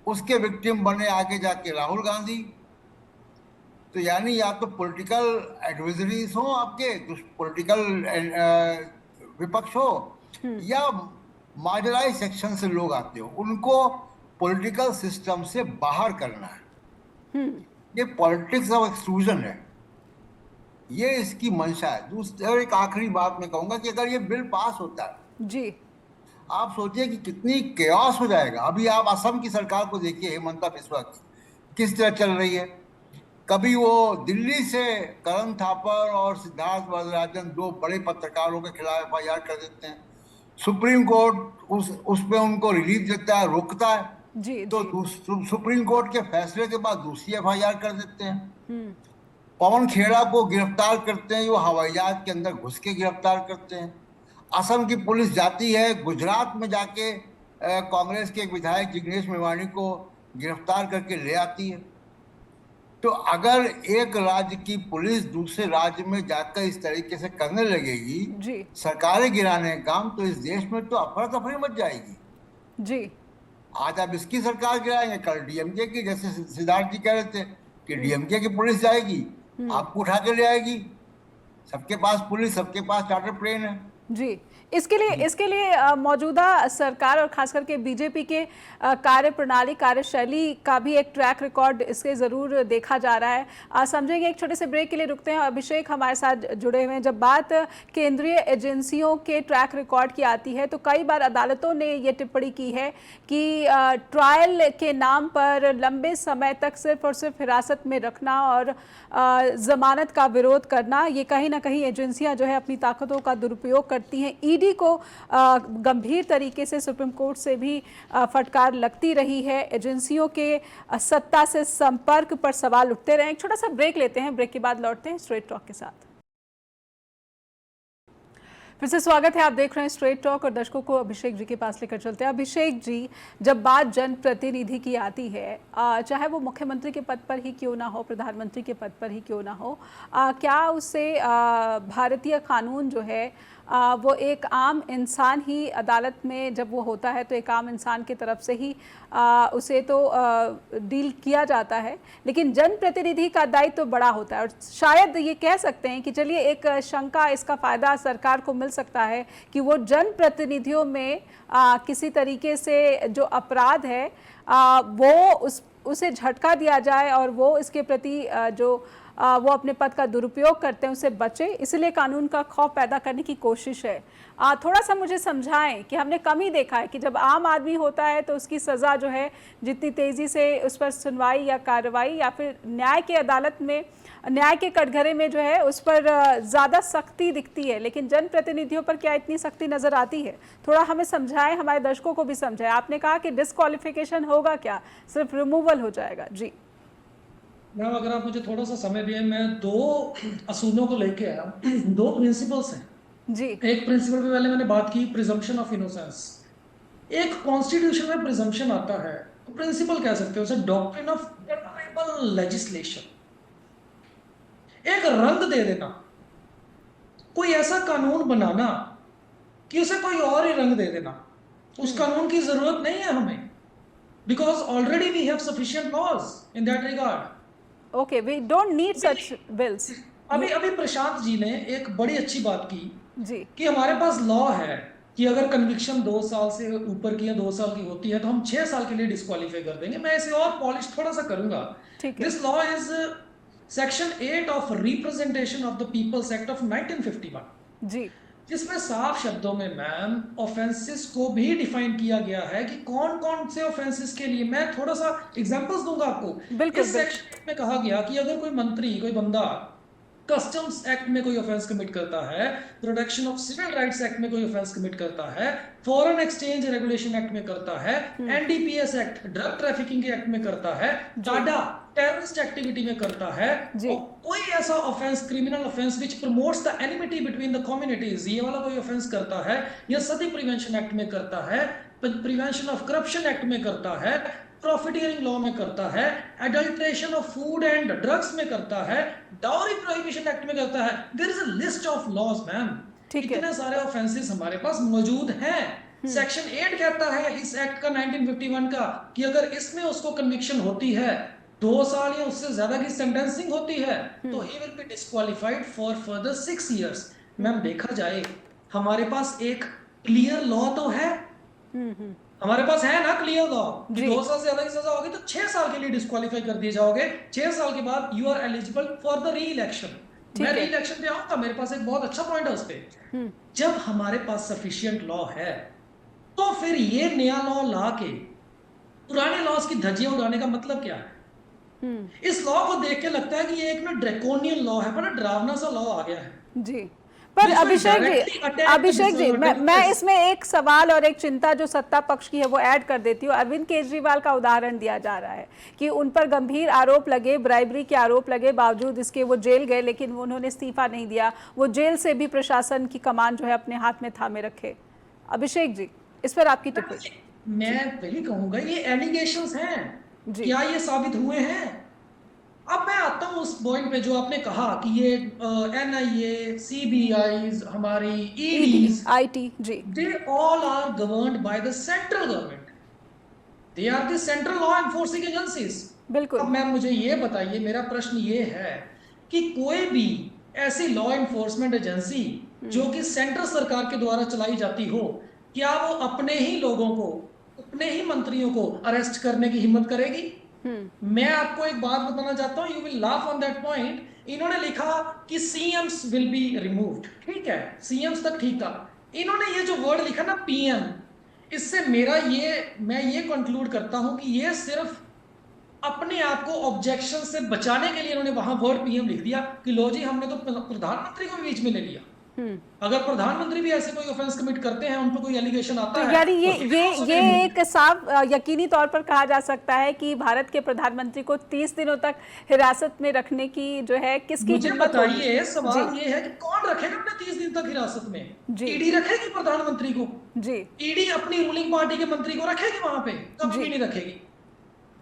उसके विक्टिम बने आगे जाके राहुल गांधी। तो यानी या तो पॉलिटिकल एडवाइजरीज हो आपके, पॉलिटिकल विपक्ष हो, या मार्जिनलाइज सेक्शन से लोग आते हो, उनको पॉलिटिकल सिस्टम से बाहर करना है। ये पॉलिटिक्स ऑफ एक्सक्लूजन है, ये इसकी मंशा है। दूसरी और एक आखिरी बात मैं कहूंगा कि अगर ये बिल पास होता है,
जी
आप सोचिए कि कितनी केओस हो जाएगा। अभी आप असम की सरकार को देखिए, हेमंता बिस्वा की किस तरह चल रही है। कभी वो दिल्ली से करण थापर और सिद्धार्थ वरदराजन, 2 बड़े पत्रकारों के खिलाफ एफआईआर कर देते हैं। सुप्रीम कोर्ट उस पे उनको रिलीफ देता है, रोकता है,
जी
तो
जी
सुप्रीम कोर्ट के फैसले के बाद दूसरी एफआईआर कर देते हैं। पवन खेड़ा को गिरफ्तार करते हैं, वो हवाई जहाज के अंदर घुस के गिरफ्तार करते हैं। असम की पुलिस जाती है गुजरात में जाके कांग्रेस के एक विधायक जिग्नेश मेवाणी को गिरफ्तार करके ले आती है। तो अगर एक राज्य की पुलिस दूसरे राज्य में जाकर इस तरीके से करने लगेगी,
जी
सरकारें गिराने का काम, तो इस देश में तो अफरा तफरी मच जाएगी।
जी
आज आप इसकी सरकार गिराएंगे, कल डीएमके की, जैसे सिद्धार्थ जी कह रहे थे कि डीएमके की पुलिस जाएगी आपको उठा के ले आएगी। सबके पास पुलिस, सबके पास चार्टर प्लेन है।
जी इसके लिए मौजूदा सरकार और खास करके बीजेपी के कार्य प्रणाली, कार्यशैली का भी एक ट्रैक रिकॉर्ड इसके ज़रूर देखा जा रहा है। समझेंगे, एक छोटे से ब्रेक के लिए रुकते हैं। अभिषेक हमारे साथ जुड़े हुए हैं। जब बात केंद्रीय एजेंसियों के ट्रैक रिकॉर्ड की आती है तो कई बार अदालतों ने ये टिप्पणी की है कि ट्रायल के नाम पर लंबे समय तक सिर्फ और सिर्फ हिरासत में रखना और जमानत का विरोध करना, ये कहीं ना कहीं एजेंसियां जो है अपनी ताकतों का दुरुपयोग करती हैं। ईडी को गंभीर तरीके से सुप्रीम कोर्ट से भी फटकार लगती रही है। एजेंसियों के सत्ता से संपर्क पर सवाल उठते रहे। एक छोटा सा ब्रेक लेते हैं, ब्रेक के बाद लौटते हैं स्ट्रेट टॉक के साथ। फिर से स्वागत है, आप देख रहे हैं स्ट्रेट टॉक और दर्शकों को अभिषेक जी के पास लेकर चलते हैं। अभिषेक जी, जब बात जनप्रतिनिधि की आती है, चाहे वो मुख्यमंत्री के पद पर ही क्यों ना हो, प्रधानमंत्री के पद पर ही क्यों ना हो, क्या उससे भारतीय कानून जो है वो एक आम इंसान ही अदालत में जब वो होता है तो एक आम इंसान की तरफ से ही उसे तो डील किया जाता है, लेकिन जनप्रतिनिधि का दायित्व तो बड़ा होता है। और शायद ये कह सकते हैं कि चलिए एक शंका, इसका फ़ायदा सरकार को मिल सकता है कि वो जनप्रतिनिधियों में किसी तरीके से जो अपराध है वो उसे झटका दिया जाए और वो इसके प्रति वो अपने पद का दुरुपयोग करते हैं उसे बचे, इसलिए कानून का खौफ पैदा करने की कोशिश है। थोड़ा सा मुझे समझाएं कि हमने कम ही देखा है कि जब आम आदमी होता है तो उसकी सज़ा जो है जितनी तेज़ी से उस पर सुनवाई या कार्रवाई या फिर न्याय के अदालत में, न्याय के कटघरे में जो है उस पर ज़्यादा सख्ती दिखती है, लेकिन जनप्रतिनिधियों पर क्या इतनी सख्ती नज़र आती है? थोड़ा हमें समझाएं, हमारे दर्शकों को भी समझाएं। आपने कहा कि डिस्क्वालिफिकेशन होगा, क्या सिर्फ रिमूवल हो जाएगा? जी
मैम, अगर आप मुझे थोड़ा सा समय दिए, मैं 2 असूलों को लेके आया। 2 प्रिंसिपल्स हैं
जी।
एक प्रिंसिपल पे पहले मैंने बात की, प्रिजम्पशन ऑफ इनोसेंस। एक कॉन्स्टिट्यूशन में प्रिजम्पशन आता है, प्रिंसिपल कह सकते हो उसे, डॉक्ट्रिन ऑफ प्रेफरेबल लेजिस्लेशन। एक रंग दे देना, कोई ऐसा कानून बनाना कि उसे कोई और ही रंग दे देना, उस कानून की जरूरत नहीं है हमें, because already we have sufficient laws in that regard.
Okay, we don't need such bills.
अभी प्रशांत जी ने एक बड़ी अच्छी बात की
जी
कि हमारे पास लॉ है कि अगर कन्विक्शन 2 साल से ऊपर की या 2 साल की होती है तो हम 6 साल के लिए डिस्क्वालीफाई कर देंगे। मैं इसे और पॉलिश थोड़ा सा करूंगा।
ठीक है।
This law is section 8 of representation of the people's act of 1951,
जी,
जिसमें साफ शब्दों में मैम ऑफेंसेस को भी डिफाइन किया गया है कि कौन कौन से ऑफेंसेस के लिए। मैं थोड़ा सा एग्जांपल्स दूंगा आपको।
बिल्कुल,
इस सेक्शन में कहा गया कि अगर कोई मंत्री, कोई बंदा कस्टम्स एक्ट में कोई ऑफेंस कमिट करता है, protection of civil rights act में कोई ऑफेंस कमिट करता है, फॉरेन एक्सचेंज रेगुलेशन एक्ट में करता है, एनडीपीएस एक्ट ड्रग ट्रैफिकिंग के एक्ट में करता है, टाडा टेररिस्ट एक्टिविटी में करता है, और कोई ऐसा offence, criminal offence which promotes the enmity between the communities, ये वाला कोई ऑफेंस करता है, या सती प्रिवेंशन एक्ट में करता है, प्रिवेंशन ऑफ करप्शन एक्ट में करता है, प्रॉफिटियरिंग लॉ में करता है, adulteration of food and drugs में करता है, डाउरी प्रोहिबिशन एक्ट में करता है। There is a list of laws ma'am, इतने सारे ऑफेंसेस हमारे पास मौजूद हैं। सेक्शन 8 कहता है इस एक्ट का 1951 का कि अगर इसमें उसको कन्विक्शन होती है, 2 साल या उससे ज्यादा की सेंटेंसिंग होती है, तो he will be disqualified for further 6 years. Ma'am, देखा जाए हमारे पास एक क्लियर लॉ तो है, हमारे पास है ना क्लियर लॉ कि 2 साल से ज्यादा की सजा होगी तो 6 साल के लिए डिस्क्वालीफाई कर दिए जाओगे। 6 साल के बाद you are eligible for the reelection. मैं री इलेक्शन पे आऊंगा, मेरे पास एक बहुत अच्छा पॉइंट है उस पे। जब हमारे पास सफिशिएंट लॉ है तो फिर ये नया लॉ ला के पुराने लॉज की धज्जियां उड़ाने का मतलब क्या है? इस लॉ को देख के लगता है कि ये एक ना ड्रैकोनियन लॉ है, बड़ा डरावना सा लॉ आ गया है
जी। पर अभिषेक जी, मैं इसमें एक सवाल और एक चिंता जो सत्ता पक्ष की है वो ऐड कर देती हूँ। अरविंद केजरीवाल का उदाहरण दिया जा रहा है कि उन पर गंभीर आरोप लगे, ब्राइबरी के आरोप लगे, बावजूद इसके वो जेल गए, लेकिन उन्होंने इस्तीफा नहीं दिया। वो जेल से भी प्रशासन की कमान जो है अपने हाथ में थामे रखे। अभिषेक जी, इस पर आपकी टिप्पणी?
मैं वही कहूंगा, ये एलिगेशंस हैं, क्या ये साबित हुए हैं? अब मैं आता हूं उस पॉइंट पे जो आपने कहा कि ये एनआईए, सीबीआई, हमारी ईडीज,
आईटी, जी,
they all are governed by the central government, they are the central law enforcing agencies.
बिल्कुल।
अब मैम मुझे ये बताइए, मेरा प्रश्न ये है कि कोई भी ऐसी लॉ एनफोर्समेंट एजेंसी जो कि सेंट्रल सरकार के द्वारा चलाई जाती हो, क्या वो अपने ही लोगों को, अपने ही मंत्रियों को अरेस्ट करने की हिम्मत करेगी? मैं आपको एक बात बताना चाहता हूं, you will laugh on that point. इन्होंने लिखा कि सीएम्स विल बी रिमूव्ड, ठीक है, सीएम्स तक ठीक था। इन्होंने ये जो वर्ड लिखा ना पीएम, इससे मैं ये कंक्लूड करता हूं कि ये सिर्फ अपने आप को ऑब्जेक्शन से बचाने के लिए इन्होंने वहां वर्ड पीएम लिख दिया कि लो जी, हमने तो प्रधानमंत्री को बीच में ले लिया। अगर प्रधानमंत्री भी ऐसे कोई ऑफेंस कमिट करते हैं, उन पर कोई एलिगेशन आता है,
यानी ये एक साफ यकीनी तौर पर कहा जा सकता है कि भारत के प्रधानमंत्री को 30 दिनों तक हिरासत में रखने की जो है किसकी हिम्मत होगी?
बताइए, सवाल ये है कि कौन रखेगा अपने 30 दिन तक हिरासत में? ईडी रखेगी प्रधानमंत्री को? जी, ईडी अपनी रूलिंग पार्टी के मंत्री को रखेगी वहां पे? कभी भी नहीं रखेगी।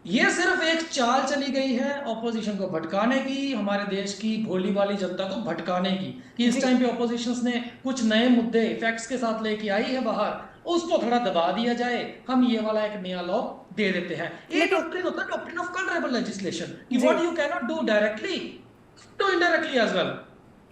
ये सिर्फ एक चाल चली गई है ऑपोजिशन को भटकाने की, हमारे देश की भोली भाली जनता को भटकाने की, कि इस
जी
टाइम पे ऑपोजिशन ने कुछ नए मुद्दे फैक्ट्स के साथ लेके आई है बाहर, उसको थोड़ा दबा दिया जाए, हम ये वाला एक नया लॉ दे देते हैं। एक
लेकिन
डॉक्ट्रिन होता है डॉक्ट्रिन ऑफ कलरेबल लेजिस्लेशन, कि
जी
what you can not do directly do indirectly as well.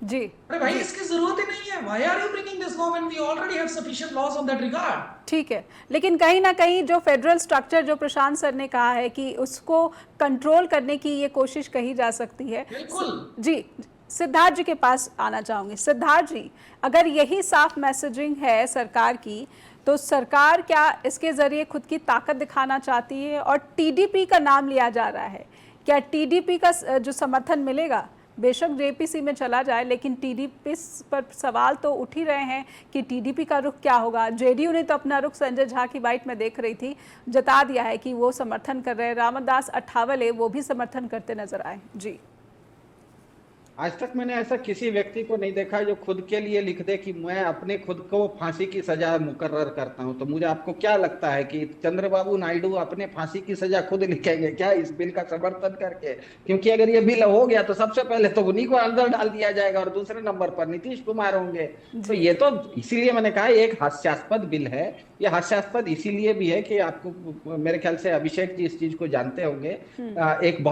जी
अरे भाई
जी
इसकी जरूरत ही नहीं है, why are you bringing this law when we already have sufficient laws on that regard.
ठीक है, लेकिन कहीं ना कहीं जो फेडरल स्ट्रक्चर जो प्रशांत सर ने कहा है कि उसको कंट्रोल करने की ये कोशिश कही जा सकती है।
बिल्कुल।
जी, सिद्धार्थ जी के पास आना चाहूँगी। सिद्धार्थ जी, अगर यही साफ मैसेजिंग है सरकार की, तो सरकार क्या इसके ज़रिए खुद की ताकत दिखाना चाहती है? और टीडीपी का नाम लिया जा रहा है, क्या टीडीपी का जो समर्थन मिलेगा? बेशक जेपीसी में चला जाए, लेकिन टीडीपी पर सवाल तो उठ ही रहे हैं कि टीडीपी का रुख क्या होगा। जेडीयू ने तो अपना रुख, संजय झा की बाइट में देख रही थी, जता दिया है कि वो समर्थन कर रहे हैं। रामदास अठावले वो भी समर्थन करते नजर आए। जी,
आज तक मैंने ऐसा किसी व्यक्ति को नहीं देखा जो खुद के लिए लिख दे कि मैं अपने खुद को फांसी की सजा मुकर्रर करता हूं। तो मुझे आपको क्या लगता है कि चंद्रबाबू नायडू अपने फांसी की सजा खुद लिखेंगे क्या इस बिल का समर्थन करके? क्योंकि अगर ये बिल हो गया तो सबसे पहले तो उन्हीं को अंदर डाल दिया जाएगा और दूसरे नंबर पर नीतीश कुमार होंगे। तो ये तो इसीलिए मैंने कहा एक हास्यास्पद बिल है। ये हास्यास्पद इसीलिए भी है कि आपको, मेरे ख्याल से अभिषेक जी इस चीज को जानते होंगे। एक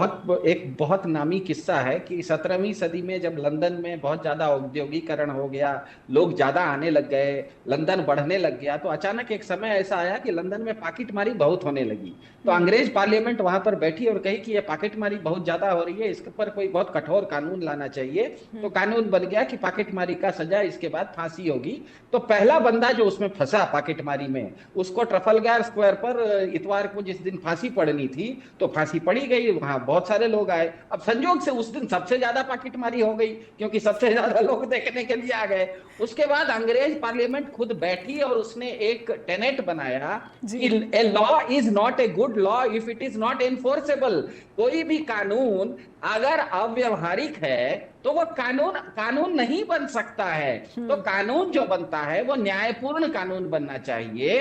बहुत नामी किस्सा है कि 17वीं सदी में जब लंदन में बहुत ज्यादा औद्योगिकरण हो गया, लोग ज्यादा आने लग गए, लंदन बढ़ने लग गया, तो अचानक एक समय ऐसा आया कि लंदन में पॉकेटमारी बहुत होने लगी। तो अंग्रेज पार्लियामेंट वहां पर बैठी और कही कि ये पॉकेटमारी बहुत ज्यादा हो रही है, इसके पर कोई बहुत कठोर कानून लाना चाहिए। तो कानून बन गया कि पॉकेटमारी का सजा इसके बाद फांसी होगी। तो पहला बंदा जो उसमें फंसा पॉकेटमारी में, उसको ट्रफलगार स्क्वायर पर इतवार को जिस दिन फांसी पड़नी थी तो फांसी पड़ी गई। वहां बहुत सारे लोग आए। अब संयोग से उस दिन सबसे ज्यादा पॉकेटमारी हो गई क्योंकि सबसे ज्यादा लोग देखने के लिए आ गए। उसके बाद अंग्रेज पार्लियामेंट खुद बैठी और उसने एक टेनेट बनाया कि a law is not a good law if it is not enforceable. कोई भी कानून अगर अव्यवहारिक है तो वो कानून नहीं बन सकता है। तो कानून जो बनता है वो न्यायपूर्ण कानून बनना चाहिए,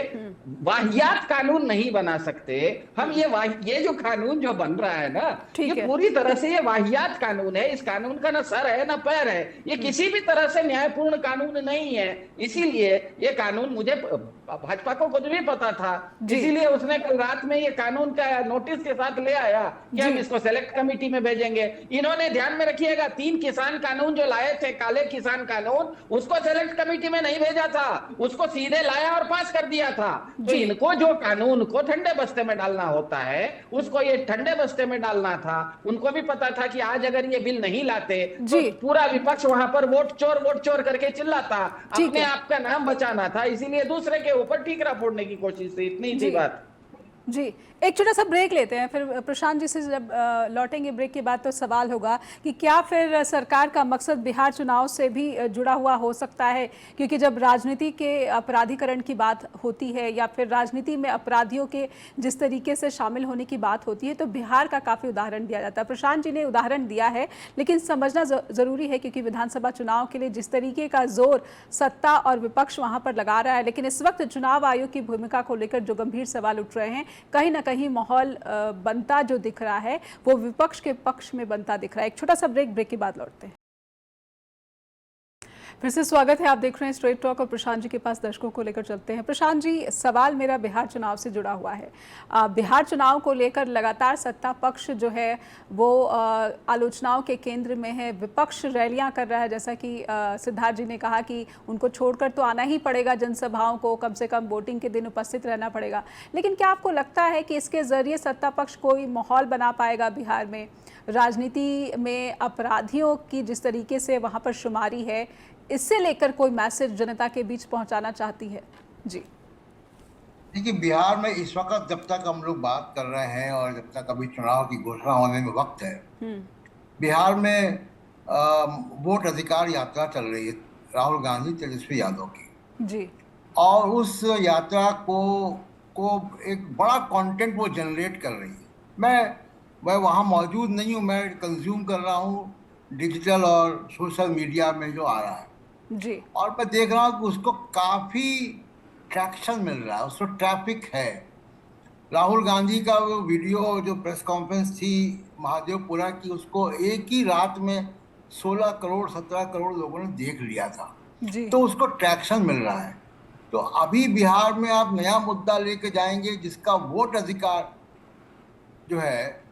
वाहियात कानून नहीं बना सकते हम। ये जो कानून जो बन रहा है ना, ये पूरी तरह से ये वाहियात कानून है। इस कानून का ना सर है ना पैर है, ये किसी भी तरह से न्यायपूर्ण कानून नहीं है। इसीलिए ये कानून, मुझे भाजपा को खुद भी पता था, इसीलिए उसने कल रात में ये कानून का नोटिस के साथ ले आया कि हम इसको सेलेक्ट कमेटी में भेजेंगे। इन्होंने ध्यान में रखिएगा 3 किसान कानून जो लाए थे, काले किसान कानून, उसको सेलेक्ट कमेटी में नहीं भेजा था, उसको सीधे लाया और पास कर दिया था। तो इनको जो कानून को ठंडे बस्ते में डालना होता है उसको ये ठंडे बस्ते में डालना था। उनको भी पता था कि आज अगर ये बिल नहीं लाते तो पूरा विपक्ष वहां पर वोट चोर करके चिल्लाता, अपने आप का नाम बचाना था, इसीलिए दूसरे के ऊपर ठीकरा फोड़ने की कोशिश थी। इतनी सी बात।
जी, एक छोटा सा ब्रेक लेते हैं, फिर प्रशांत जी से जब लौटेंगे ब्रेक के बाद तो सवाल होगा कि क्या फिर सरकार का मकसद बिहार चुनाव से भी जुड़ा हुआ हो सकता है? क्योंकि जब राजनीति के अपराधीकरण की बात होती है या फिर राजनीति में अपराधियों के जिस तरीके से शामिल होने की बात होती है तो बिहार का काफ़ी उदाहरण दिया जाता है। प्रशांत जी ने उदाहरण दिया है, लेकिन समझना ज़रूरी है क्योंकि विधानसभा चुनाव के लिए जिस तरीके का जोर सत्ता और विपक्ष वहाँ पर लगा रहा है, लेकिन इस वक्त चुनाव आयोग की भूमिका को लेकर जो गंभीर सवाल उठ रहे हैं, कहीं ना कहीं माहौल बनता जो दिख रहा है वो विपक्ष के पक्ष में बनता दिख रहा है। एक छोटा सा ब्रेक के बाद लौटते हैं। फिर से स्वागत है, आप देख रहे हैं स्ट्रेट टॉक और प्रशांत जी के पास दर्शकों को लेकर चलते हैं। प्रशांत जी, सवाल मेरा बिहार चुनाव से जुड़ा हुआ है। बिहार चुनाव को लेकर लगातार सत्ता पक्ष जो है वो आलोचनाओं के केंद्र में है, विपक्ष रैलियां कर रहा है, जैसा कि सिद्धार्थ जी ने कहा कि उनको छोड़कर तो आना ही पड़ेगा जनसभाओं को, कम से कम वोटिंग के दिन उपस्थित रहना पड़ेगा। लेकिन क्या आपको लगता है कि इसके ज़रिए सत्ता पक्ष कोई माहौल बना पाएगा बिहार में? राजनीति में अपराधियों की जिस तरीके से वहाँ पर शुमारी है, इससे लेकर कोई मैसेज जनता के बीच पहुंचाना चाहती है? जी
देखिए, बिहार में इस वक्त जब तक हम लोग बात कर रहे हैं और जब तक अभी चुनाव की घोषणा होने में वक्त है, बिहार में वोट अधिकार यात्रा चल रही है राहुल गांधी तेजस्वी यादव की जी। और उस यात्रा को एक बड़ा कंटेंट वो जनरेट कर रही है। मैं वहाँ मौजूद नहीं हूँ, मैं कंज्यूम कर रहा हूँ डिजिटल और सोशल मीडिया में जो आ रहा है जी। और मैं देख रहा हूँ कि उसको काफ़ी ट्रैक्शन मिल रहा है, उसको ट्रैफिक है। राहुल गांधी का वो वीडियो जो प्रेस कॉन्फ्रेंस थी महादेवपुरा की, उसको एक ही रात में 16 करोड़ 17 करोड़ लोगों ने देख लिया था।
जी
तो उसको ट्रैक्शन मिल रहा है। तो अभी बिहार में आप नया मुद्दा लेके जाएंगे जिसका वोट अधिकार जो है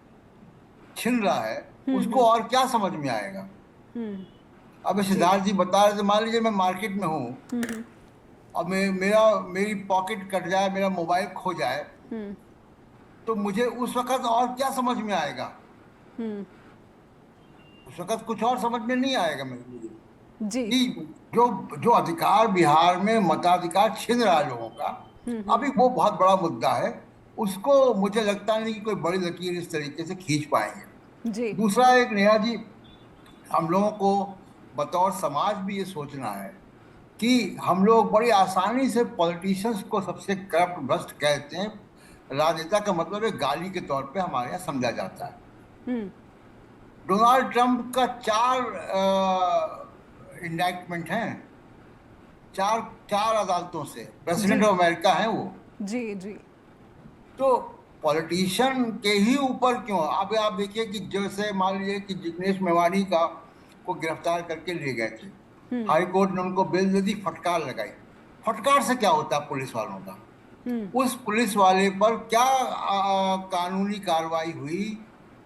छिन रहा है, उसको और क्या समझ में आएगा। अब सिद्धार्थ जी बता रहे थे, मान लीजिए मैं मार्केट में हूँ और मेरी पॉकेट कट जाए, मेरा मोबाइल खो जाए, तो मुझे उस वक्त और क्या समझ में आएगा। उस वक्त कुछ और समझ में नहीं आएगा मुझे
जी
कि जो अधिकार बिहार में मताधिकार छिन रहा है लोगों का, अभी वो बहुत बड़ा मुद्दा है। उसको मुझे लगता नहीं कि कोई बड़ी लकीर इस तरीके से खींच पाएंगे।
जी
दूसरा, एक नेहा जी, हम लोगों को बतौर समाज भी ये सोचना है कि हम लोग बड़ी आसानी से पॉलिटिशियंस को सबसे करप्ट भ्रष्ट कहते हैं। राजनेता का मतलब एक गाली के तौर पे हमारे यहाँ समझा जाता है। डोनाल्ड ट्रंप का 4 इंडाइटमेंट हैं, चार अदालतों से, प्रेसिडेंट ऑफ अमेरिका है वो।
जी जी
तो पॉलिटिशियन के ही ऊपर क्यों? अब आप देखिए कि जैसे मान लीजिए कि जिग्नेश मेवानी को गिरफ्तार करके ले गए थे, हाई कोर्ट ने उनको बेल दे दी, फटकार लगाई। फटकार से क्या होता है पुलिस वालों का? उस पुलिस वाले पर क्या कानूनी कार्रवाई हुई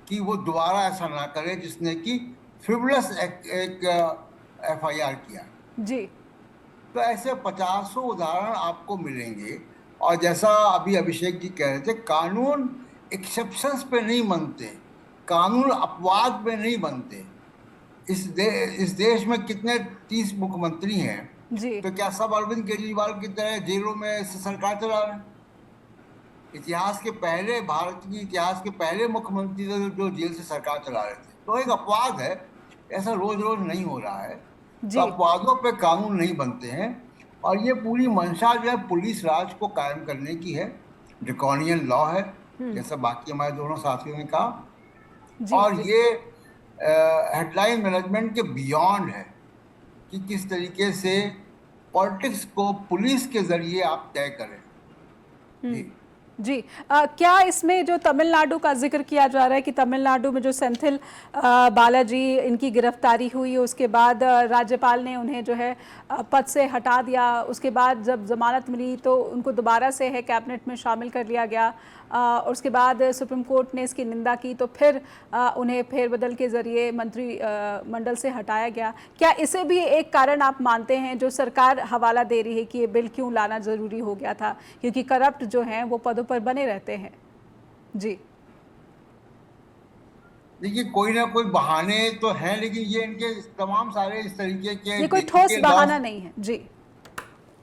कि वो दोबारा ऐसा ना करे जिसने कि फ्रिवलस एक FIR किया।
जी
तो ऐसे 50 उदाहरण आपको मिलेंगे। और जैसा अभी अभिषेक जी कह रहे थे, कानून एक्सेप्शंस पे नहीं बनते, कानून अपवाद पे नहीं बनते। इस देश में कितने 30 मुख्यमंत्री हैं,
जी
तो क्या सब अरविंद केजरीवाल की तरह जेलों में सरकार चला रहे हैं? भारत के इतिहास के पहले मुख्यमंत्री थे जो जेल से सरकार चला रहे थे। तो एक अपवाद है, ऐसा रोज रोज नहीं हो रहा है। तो अपवादों पे कानून नहीं बनते हैं। और ये पूरी मंशा जो है पुलिस राज को कायम करने की है, ड्रैकोनियन लॉ है, जैसा बाकी हमारे दोनों साथियों ने कहा। और ये हेडलाइन मैनेजमेंट के बियॉन्ड है कि किस तरीके से पॉलिटिक्स को पुलिस के जरिए आप तय करें।
जी क्या इसमें जो तमिलनाडु का जिक्र किया जा रहा है कि तमिलनाडु में जो सेंथिल बालाजी इनकी गिरफ्तारी हुई, उसके बाद राज्यपाल ने उन्हें जो है पद से हटा दिया, उसके बाद जब जमानत मिली तो उनको दोबारा से है कैबिनेट में शामिल कर लिया गया, और उसके बाद सुप्रीम कोर्ट ने इसकी निंदा की तो फिर उन्हें फेरबदल के ज़रिए मंत्री मंडल से हटाया गया। क्या इसे भी एक कारण आप मानते हैं जो सरकार हवाला दे रही है कि ये बिल क्यों लाना ज़रूरी हो गया था, क्योंकि करप्ट जो हैं वो पदों पर बने रहते हैं? जी
देखिए, कोई ना कोई बहाने तो हैं, लेकिन ये इनके तमाम सारे इस तरीके के
ये कोई ठोस बहाना नहीं है। जी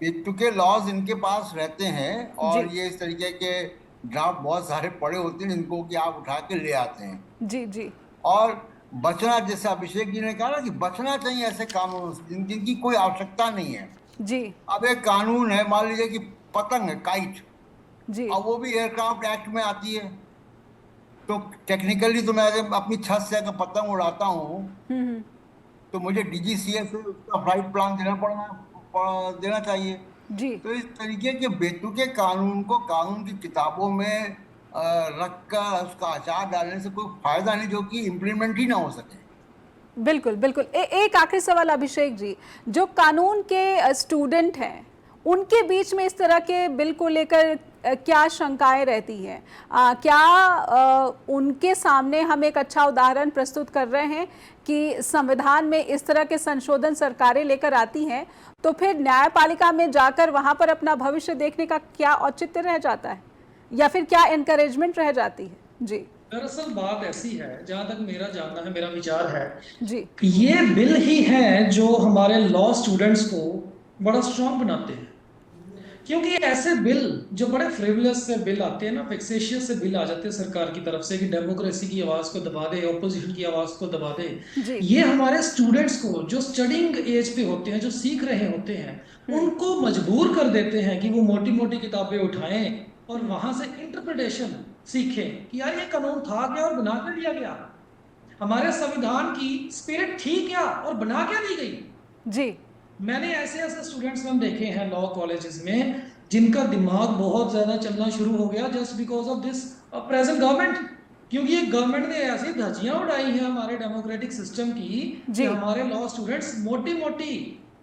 बेतुके लॉज इनके पास रहते हैं और ये इस तरीके के ड्राफ्ट बहुत सारे पड़े होते हैं इनको कि आप उठा के ले आते हैं।
जी जी
और बचना, जैसे अभिषेक जी ने कहा ना कि बचना चाहिए ऐसे कानून जिनकी कोई आवश्यकता नहीं है।
जी
अब एक कानून है, मान लीजिए कि पतंग है, काइट,
जी
और वो भी एयरक्राफ्ट एक्ट में आती है। तो टेक्निकली तो मैं अपनी छत से अगर पतंग उड़ाता हूँ तो मुझे DGCA से उसका फ्लाइट प्लान देना चाहिए।
जी
तो इस तरीके के बेतुके कानून को कानून की किताबों में रखकर उसका अचार डालने से कोई फायदा नहीं, जो कि इम्प्लीमेंट ही ना हो सके।
बिल्कुल बिल्कुल। एक आखिरी सवाल अभिषेक जी, जो कानून के स्टूडेंट हैं उनके बीच में इस तरह के बिल को लेकर क्या शंकाएं रहती हैं? क्या उनके सामने हम एक अच्छा उदाहरण प्रस्तुत कर रहे हैं कि संविधान में इस तरह के संशोधन सरकारें लेकर आती हैं तो फिर न्यायपालिका में जाकर वहां पर अपना भविष्य देखने का क्या औचित्य रह जाता है, या फिर क्या एनकरेजमेंट रह जाती है? जी
दरअसल बात ऐसी है, जहां तक मेरा जानना है, मेरा विचार है
जी,
ये बिल ही है जो हमारे लॉ स्टूडेंट्स को बड़ा स्ट्रॉन्ग बनाते हैं। क्योंकि ऐसे बिल जो बड़े फ्रिवलस से बिल आते हैं ना, फिक्सेशियस से बिल आ जाते हैं सरकार की तरफ से कि डेमोक्रेसी की आवाज को दबा दे, ऑपोजिशन की आवाज को दबा दे, ये हमारे स्टूडेंट्स को जो स्टडिंग एज पे होते हैं, जो सीख रहे होते हैं, उनको मजबूर कर देते हैं कि वो मोटी मोटी किताबें उठाएं और वहां से इंटरप्रिटेशन सीखें कि यार ये कानून था क्या और बना क्या दिया गया, हमारे संविधान की स्पिरिट थी क्या और बना क्या दी गई।
जी
मैंने ऐसे स्टूडेंट्स हम देखे हैं लॉ कॉलेजेस में जिनका दिमाग बहुत ज्यादा चलना शुरू हो गया just because of this present government, क्योंकि ये गवर्नमेंट ने ऐसी धज्जियां उड़ाई हैं हमारे डेमोक्रेटिक सिस्टम की कि हमारे लॉ स्टूडेंट्स मोटी मोटी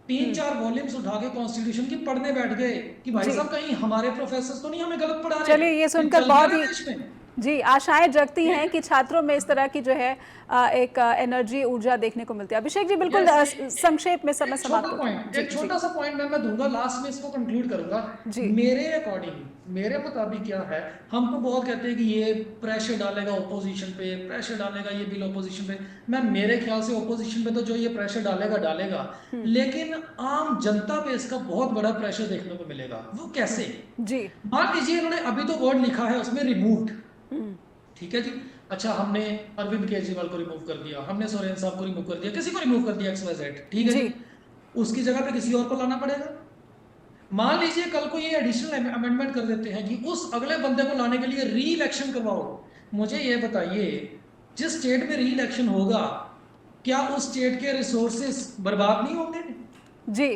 3-4 वॉल्यूम्स उठा के कॉन्स्टिट्यूशन की पढ़ने बैठ गए कि भाई साहब कहीं हमारे प्रोफेसर तो नहीं हमें गलत पढ़ा रहे।
चलिए, ये सुनकर बहुत ही जी आशाएं जगती हैं कि छात्रों में इस तरह की जो है एक एनर्जी, ऊर्जा देखने को मिलती है। अभिषेक जी, बिल्कुल संक्षेप में समय समाप्त हो।
एक छोटा सा पॉइंट मैं दूंगा, लास्ट में इसको कंक्लूड करूंगा। मेरे अकॉर्डिंग, मेरे मुताबिक क्या है, हम तो बहुत कहते हैं कि ये प्रेशर डालेगा ओपोजिशन पे, प्रेशर डालेगा ये बिल ओपोजिशन पे। मेरे ख्याल से ओपोजिशन पे तो जो ये प्रेशर डालेगा, लेकिन आम जनता पे इसका बहुत बड़ा प्रेशर देखने को मिलेगा। वो कैसे जी? मान लीजिए इन्होंने अभी तो वर्ड लिखा है उसमें रिमूव्ड, ठीक है जी, अच्छा हमने अरविंद केजरीवाल को रिमूव कर दिया, हमने सोरेन साहब को रिमूव कर दिया, किसी को रिमूव कर दिया XYZ, ठीक है जी, उसकी जगह पे किसी और को लाना पड़ेगा। मान लीजिए कल को ये एडिशनल अमेंडमेंट कर देते हैं कि उस अगले बंदे को लाने के लिए री इलेक्शन करवाओ। मुझे ये बताइए, जिस स्टेट में री इलेक्शन होगा क्या उस स्टेट के रिसोर्सेस बर्बाद नहीं होंगे? जी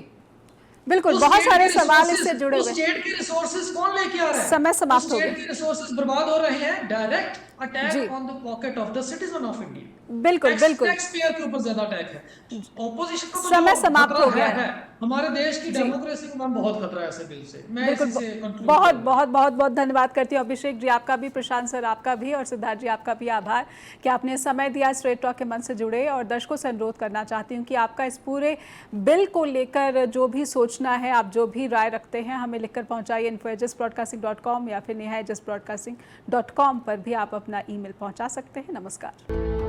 बिल्कुल, बहुत सारे सवाल इससे जुड़े हुए।
स्टेट के रिसोर्सेज कौन लेके आ रहा है?
समय समाप्त हो गया।
स्टेट के रिसोर्सेज बर्बाद हो रहे हैं, direct attack on the pocket of the citizen of India.
बिल्कुल बिल्कुल,
टैक्स पेयर के ऊपर ज्यादा अटैक है। ऑपोजिशन को तो
समय समाप्त हो गया है।
हमारे देश की डेमोक्रेसी को बहुत खतरा है ऐसे बिल से। मैं इसी से कंक्लूड
बहुत बहुत बहुत बहुत धन्यवाद करती हूँ अभिषेक जी, आपका भी, प्रशांत सर आपका भी, और सिद्धार्थ जी आपका भी आभार कि आपने समय दिया, स्ट्रेट टॉक के मंच से जुड़े। और दर्शकों से अनुरोध करना चाहती हूँ कि आपका इस पूरे बिल को लेकर जो भी सोचना है, आप जो भी राय रखते हैं, हमें लिखकर पहुँचाइए info@broadcasting.com या फिर neha@broadcasting.com पर भी आप अपना ईमेल पहुँचा सकते हैं। नमस्कार।